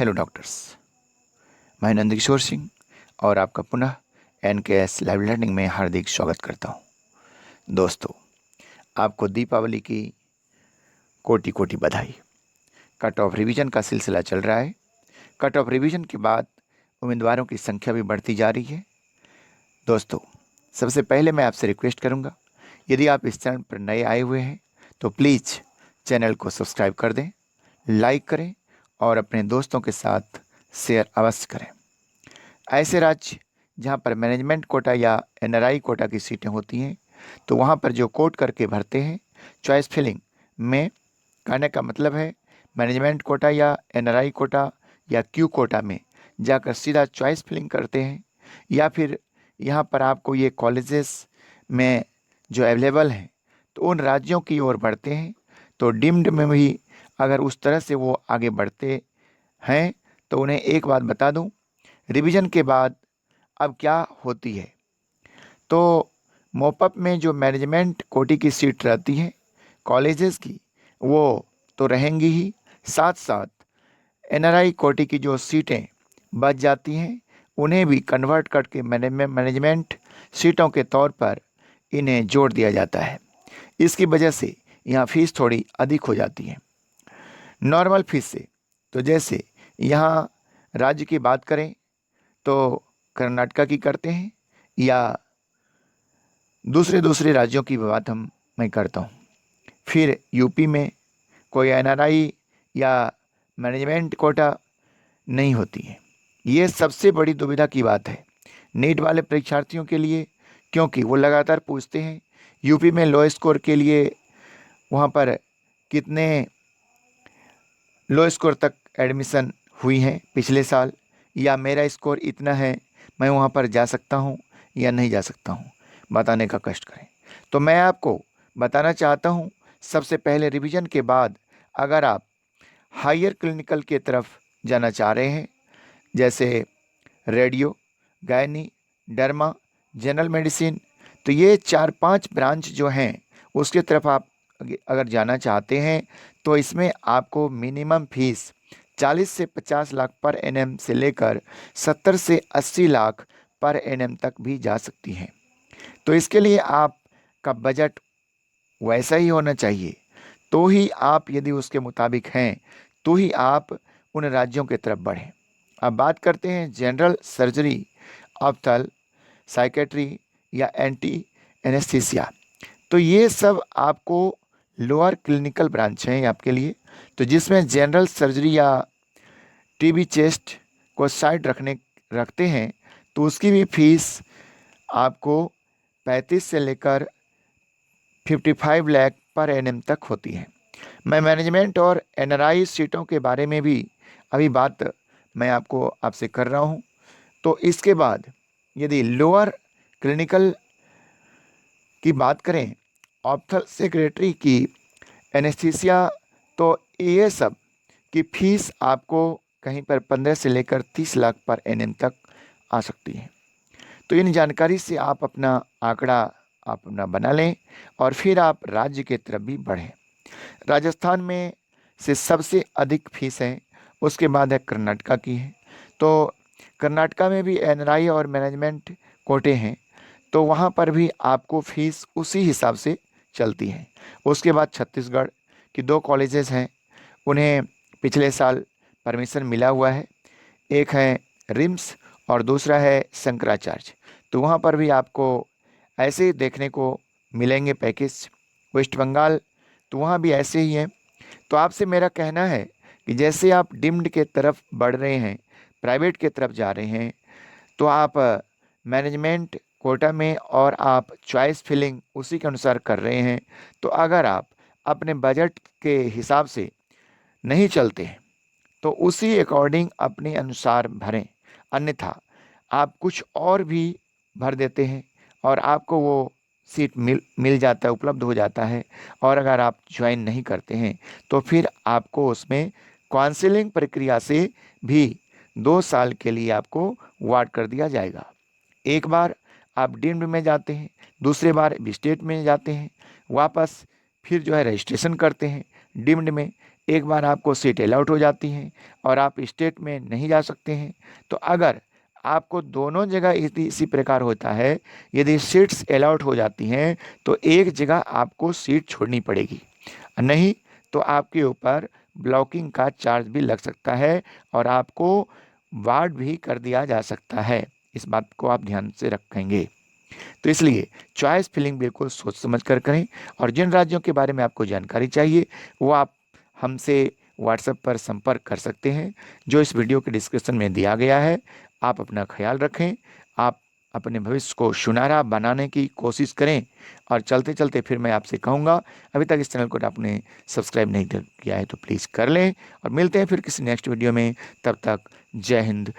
Hello doctors, मैं नंद किशोर सिंह और आपका पुनः NKS लाइव लर्निंग में हार्दिक स्वागत करता हूं। दोस्तों, आपको दीपावली की कोटि कोटि बधाई। कट ऑफ रिवीजन का सिलसिला चल रहा है। कट ऑफ रिवीजन के बाद उम्मीदवारों की संख्या भी बढ़ती जा रही है। दोस्तों, सबसे पहले मैं आपसे रिक्वेस्ट करूंगा, यदि आप इस चैनल पर नए आए हुए हैं तो प्लीज़ चैनल को सब्सक्राइब कर दें, लाइक करें और अपने दोस्तों के साथ शेयर अवश्य करें। ऐसे राज्य जहाँ पर मैनेजमेंट कोटा या NRI कोटा की सीटें होती हैं, तो वहाँ पर जो कोट करके भरते हैं चॉइस फिलिंग में, कहने का मतलब है मैनेजमेंट कोटा या NRI कोटा या क्यू कोटा में जाकर सीधा चॉइस फिलिंग करते हैं, या फिर यहाँ पर आपको ये कॉलेजेस में जो अवेलेबल हैं तो उन राज्यों की ओर बढ़ते हैं। तो डिम्ड में भी अगर उस तरह से वो आगे बढ़ते हैं तो उन्हें एक बात बता दूं, रिवीजन के बाद अब क्या होती है, तो मोपअप में जो मैनेजमेंट कोटी की सीट रहती है कॉलेजेस की, वो तो रहेंगी ही, साथ साथ NRI कोटी की जो सीटें बच जाती हैं उन्हें भी कन्वर्ट करके मैनेजमेंट सीटों के तौर पर इन्हें जोड़ दिया जाता है। इसकी वजह से यहाँ फीस थोड़ी अधिक हो जाती है नॉर्मल फीस से। तो जैसे यहाँ राज्य की बात करें तो कर्नाटका की करते हैं, या दूसरे राज्यों की बात मैं करता हूँ। फिर यूपी में कोई NRI या मैनेजमेंट कोटा नहीं होती है। ये सबसे बड़ी दुविधा की बात है नीट वाले परीक्षार्थियों के लिए, क्योंकि वो लगातार पूछते हैं यूपी में लो स्कोर के लिए वहाँ पर कितने लो स्कोर तक एडमिशन हुई हैं पिछले साल, या मेरा स्कोर इतना है, मैं वहाँ पर जा सकता हूँ या नहीं जा सकता हूँ, बताने का कष्ट करें। तो मैं आपको बताना चाहता हूँ, सबसे पहले रिवीजन के बाद अगर आप हायर क्लिनिकल के तरफ जाना चाह रहे हैं, जैसे radio, gynae, derma, general medicine, तो ये 4-5 ब्रांच जो हैं उसके तरफ आप अगर जाना चाहते हैं तो इसमें आपको मिनिमम फीस 40 से 50 लाख पर एनएम से लेकर 70 से 80 लाख पर एनएम तक भी जा सकती हैं। तो इसके लिए आपका बजट वैसा ही होना चाहिए, तो ही आप यदि उसके मुताबिक हैं तो ही आप उन राज्यों की तरफ बढ़ें। अब बात करते हैं जनरल सर्जरी, ऑप्थल, साइकेट्री या एंटी एनेस्थीसिया। तो ये सब आपको लोअर क्लिनिकल ब्रांच हैं आपके लिए। तो जिसमें जनरल सर्जरी या टीबी चेस्ट को साइड रखते हैं तो उसकी भी फीस आपको 35 से लेकर 55 लाख पर एनएम तक होती है। मैं मैनेजमेंट और NRI सीटों के बारे में भी अभी बात मैं आपसे कर रहा हूँ। तो इसके बाद यदि लोअर क्लिनिकल की बात करें, ऑप्थल सेक्रेटरी की, एनेस्थीसिया, तो ये सब की फीस आपको कहीं पर 15 से लेकर 30 लाख पर एनएम तक आ सकती है। तो इन जानकारी से आप अपना आंकड़ा अपना बना लें और फिर आप राज्य की तरफ भी बढ़ें। राजस्थान में से सबसे अधिक फीस है, उसके बाद है कर्नाटका की है। तो कर्नाटका में भी NRI और मैनेजमेंट कोटे हैं, तो वहाँ पर भी आपको फीस उसी हिसाब से चलती है। उसके बाद छत्तीसगढ़ की 2 कॉलेजेस हैं, उन्हें पिछले साल परमिशन मिला हुआ है, एक है रिम्स और दूसरा है शंकराचार्य। तो वहाँ पर भी आपको ऐसे देखने को मिलेंगे पैकेज। वेस्ट बंगाल, तो वहाँ भी ऐसे ही हैं। तो आपसे मेरा कहना है कि जैसे आप डिम्ड के तरफ बढ़ रहे हैं, प्राइवेट के तरफ जा रहे हैं, तो आप मैनेजमेंट कोटा में और आप चॉइस फिलिंग उसी के अनुसार कर रहे हैं, तो अगर आप अपने बजट के हिसाब से नहीं चलते हैं तो उसी अकॉर्डिंग अपने अनुसार भरें, अन्यथा आप कुछ और भी भर देते हैं और आपको वो सीट मिल जाता है, उपलब्ध हो जाता है। और अगर आप ज्वाइन नहीं करते हैं तो फिर आपको उसमें काउंसलिंग प्रक्रिया से भी 2 साल के लिए आपको वार्ड कर दिया जाएगा। एक बार आप डीम्ड में जाते हैं, दूसरे बार स्टेट में जाते हैं, वापस फिर जो है रजिस्ट्रेशन करते हैं डीम्ड में, एक बार आपको सीट अलॉट हो जाती है और आप स्टेट में नहीं जा सकते हैं, तो अगर आपको दोनों जगह इसी प्रकार होता है, यदि सीट्स अलॉट हो जाती हैं तो एक जगह आपको सीट छोड़नी पड़ेगी, नहीं तो आपके ऊपर ब्लॉकिंग का चार्ज भी लग सकता है और आपको वार्ड भी कर दिया जा सकता है। इस बात को आप ध्यान से रखेंगे। तो इसलिए चॉइस फिलिंग बिल्कुल सोच समझ कर करें। और जिन राज्यों के बारे में आपको जानकारी चाहिए वो आप हमसे व्हाट्सएप पर संपर्क कर सकते हैं, जो इस वीडियो के डिस्क्रिप्शन में दिया गया है। आप अपना ख्याल रखें, आप अपने भविष्य को सुनहरा बनाने की कोशिश करें। और चलते चलते फिर मैं आपसे कहूँगा, अभी तक इस चैनल को आपने सब्सक्राइब नहीं किया है तो प्लीज़ कर लें। और मिलते हैं फिर किसी नेक्स्ट वीडियो में, तब तक जय हिंद।